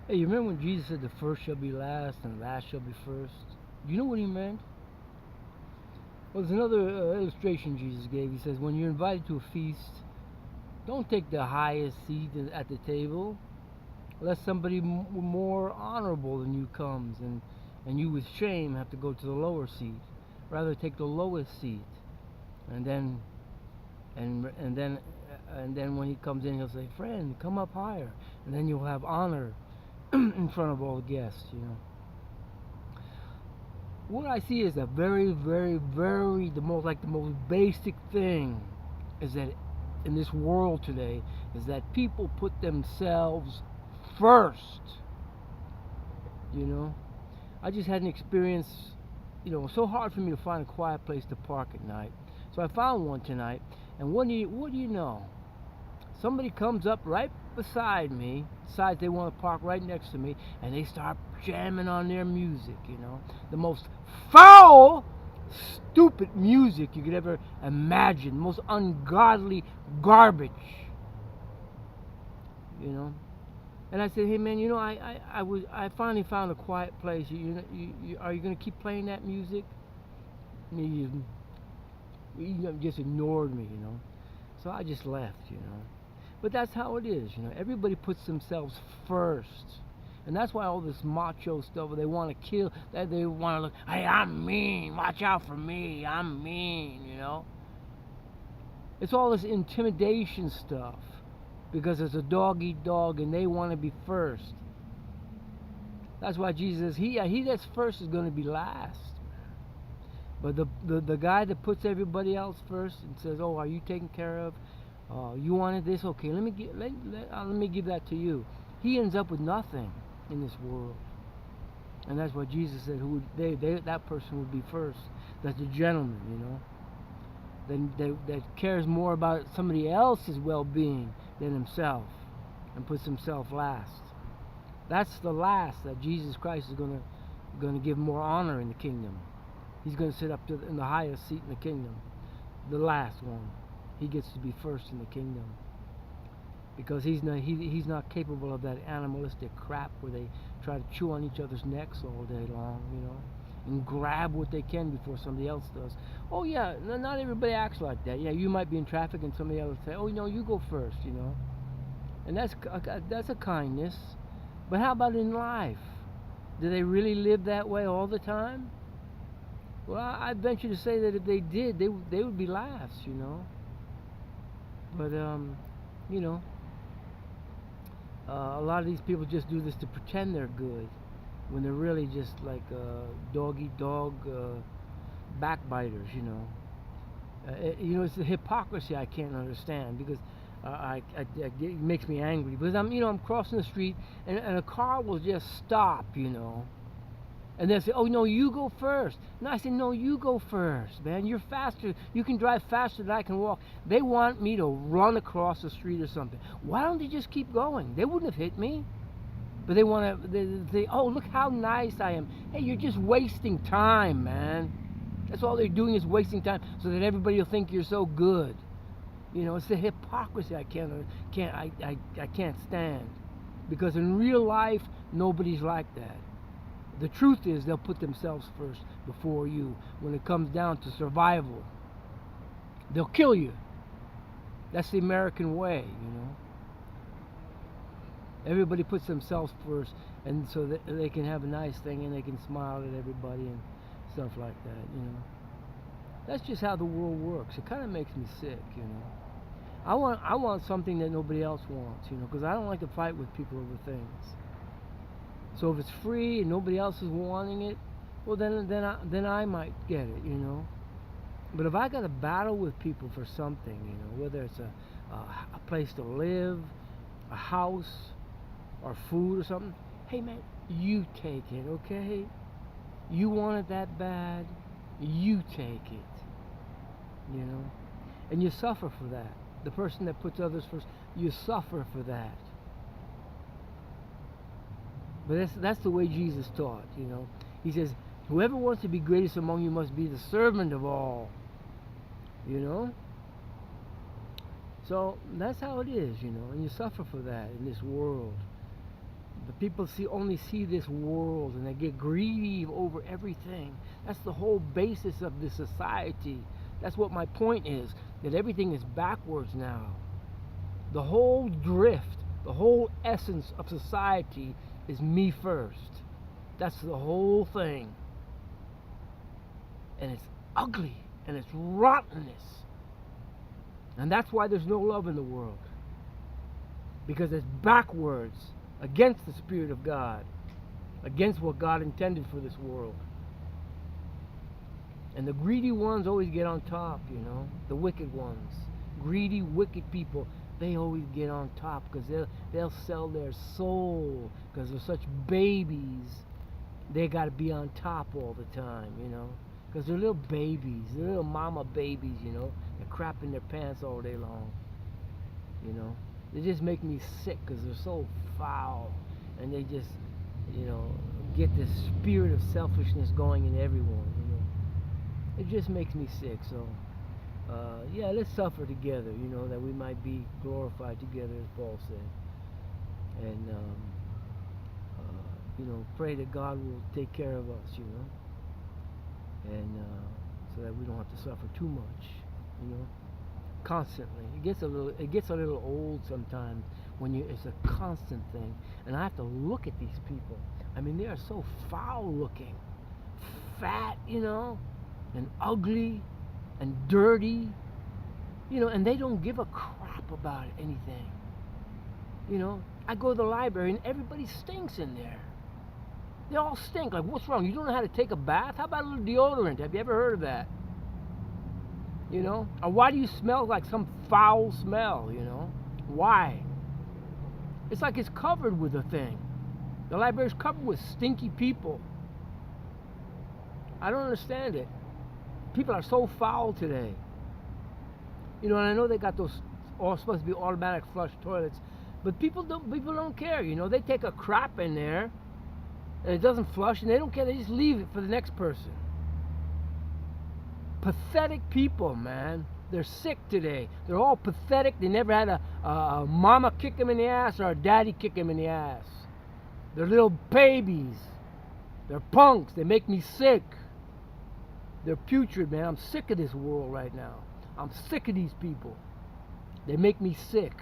Hey, you remember when Jesus said the first shall be last and the last shall be first? Do you know what he meant? Well, there's another illustration Jesus gave. He says, when you're invited to a feast, don't take the highest seat at the table, lest somebody more honorable than you comes, and you with shame have to go to the lower seat. Rather, take the lowest seat, and then and then and then when he comes in, he'll say, "Friend, come up higher," and then you'll have honor in front of all the guests. What I see is a very, very, very the most basic thing is that in this world today is that people put themselves first. You know, I just had an experience. It was so hard for me to find a quiet place to park at night, so I found one tonight. And what do you know? Somebody comes up right beside me, decides they want to park right next to me, and they start jamming on their music, the most foul, stupid music you could ever imagine, the most ungodly garbage, you know. And I said, hey man, I finally found a quiet place. Are you gonna keep playing that music? And he just ignored me. So I just left. But that's how it is. Everybody puts themselves first. And that's why all this macho stuff, they want to kill, that they want to look, hey, I'm mean, watch out for me, I'm mean. It's all this intimidation stuff. Because it's a dog eat dog and they want to be first. That's why Jesus says, he that's first is going to be last. But the guy that puts everybody else first and says, oh, are you taken care of? You wanted this? Okay, let me give that to you. He ends up with nothing in this world. And that's what Jesus said, that person would be first. That's a gentleman, that cares more about somebody else's well-being than himself and puts himself last. That's the last that Jesus Christ is going to give more honor in the kingdom. He's going to sit up in the highest seat in the kingdom, the last one. He gets to be first in the kingdom because he's not capable of that animalistic crap where they try to chew on each other's necks all day long, and grab what they can before somebody else does. Oh yeah, not everybody acts like that. Yeah, you might be in traffic and somebody else will say, oh, you go first. And that's a kindness. But how about in life? Do they really live that way all the time? Well, I venture to say that if they did, they would be last. But you know, a lot of these people just do this to pretend they're good, when they're really just like dog eat dog backbiters. It's the hypocrisy I can't understand because it makes me angry because I'm crossing the street and a car will just stop. And they'll say, oh, no, you go first. And I say, no, you go first, man. You're faster. You can drive faster than I can walk. They want me to run across the street or something. Why don't they just keep going? They wouldn't have hit me. But they want to, they oh, look how nice I am. Hey, you're just wasting time, man. That's all they're doing is wasting time so that everybody will think you're so good. It's the hypocrisy I can't stand. Because in real life, nobody's like that. The truth is they'll put themselves first before you when it comes down to survival. They'll kill you. That's the American way. Everybody puts themselves first and so that they can have a nice thing and they can smile at everybody and stuff like that. That's just how the world works. It kind of makes me sick. I want something that nobody else wants, because I don't like to fight with people over things. So if it's free and nobody else is wanting it, well then I might get it. But if I got to battle with people for something, whether it's a place to live, a house, or food or something, hey man, you take it, okay? You want it that bad, you take it. And you suffer for that. The person that puts others first, you suffer for that. But that's the way Jesus taught. He says, whoever wants to be greatest among you must be the servant of all. So that's how it is, and you suffer for that in this world. The people only see this world, and they get greedy over everything. That's the whole basis of this society. That's what my point is, that everything is backwards now. The whole drift, the whole essence of society is me first. That's the whole thing. And it's ugly, and it's rottenness. And that's why there's no love in the world. Because it's backwards, against the Spirit of God, against what God intended for this world. And the greedy ones always get on top, you know, the wicked ones. Greedy, wicked people, they always get on top because they'll sell their soul because they're such babies. They got to be on top all the time, you know, because they're little babies, they're little mama babies, you know. They're crapping their pants all day long, you know. They just make me sick because they're so foul, and they just, you know, get this spirit of selfishness going in everyone, you know. It just makes me sick. So yeah, let's suffer together, you know, that we might be glorified together, as Paul said. And you know, pray that God will take care of us, you know, and so that we don't have to suffer too much, you know, constantly. It gets a little old sometimes when it's a constant thing, and I have to look at these people. I mean, they are so foul looking, fat, you know, and ugly and dirty, you know, and they don't give a crap about anything. You know, I go to the library and everybody stinks in there. They all stink. Like, what's wrong? You don't know how to take a bath? How about a little deodorant? Have you ever heard of that? You know? Or why do you smell like some foul smell, you know? Why? It's like it's covered with a thing. The library's covered with stinky people. I don't understand it. People are so foul today. You know, and I know they got those all supposed to be automatic flush toilets, but people don't care, you know. They take a crap in there and it doesn't flush, and they don't care. They just leave it for the next person. Pathetic people, man. They're sick today. They're all pathetic. They never had a mama kick them in the ass or a daddy kick them in the ass. They're little babies. They're punks. They make me sick. They're putrid, man. I'm sick of this world right now. I'm sick of these people. They make me sick.